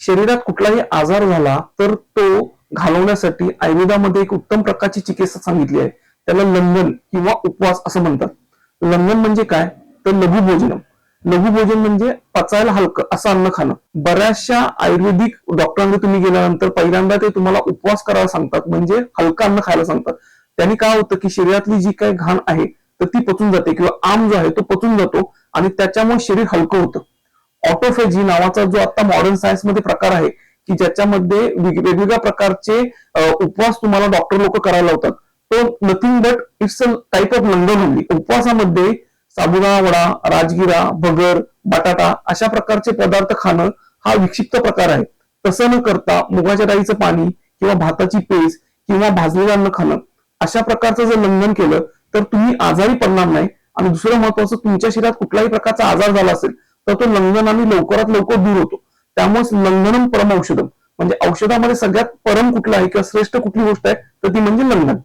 शरीरात कुठलाही आजार झाला तर तो घालवण्यासाठी आयुर्वेदामध्ये एक उत्तम प्रकारची चिकित्सा सांगितली आहे. त्याला लंघन किंवा उपवास असं म्हणतात. लंघन म्हणजे काय? तर लघुभोजन. लघुभोजन म्हणजे पचायला हलकं असं अन्न खाणं. बऱ्याचशा आयुर्वेदिक डॉक्टरांकडे तुम्ही गेल्यानंतर पहिल्यांदा ते तुम्हाला उपवास करायला सांगतात, म्हणजे हलकं अन्न खायला सांगतात. त्यांनी काय होतं की शरीरातली जी काही घाण आहे तर ती पचून जाते किंवा आम जो आहे तो पचून जातो आणि त्याच्यामुळे शरीर हलकं होतं. ऑटोफेजी नावाचा जो आता मॉडर्न सायन्स मध्ये प्रकार आहे की ज्याच्यामध्ये वेगवेगळ्या प्रकारचे उपवास तुम्हाला डॉक्टर लोक करायला लावतात, तो nothing but it's a type of langhan only. उपवासामध्ये साबुदाणा वडा, राजगिरा, भगर, बटाटा अशा प्रकारचे पदार्थ खाणं हा विक्षिप्त प्रकार आहे. तसं न करता मुगाच्या डाळीचं पाणी किंवा भाताची पेज किंवा भाजलेलं अन्न खाणं अशा प्रकारचं जर लंघन केलं तर तुम्ही आजारी पडणार नाही. आणि दुसरं महत्वाचं, तुमच्या शरीरात कुठल्याही प्रकारचा आजार झाला असेल तर तो लंघनाने लवकरात लवकर दूर होतो. त्यामुळे लंघनम परम औषधम, म्हणजे औषधामध्ये सगळ्यात परम कुठलं आहे किंवा श्रेष्ठ कुठली गोष्ट आहे तर ती म्हणजे लंघन.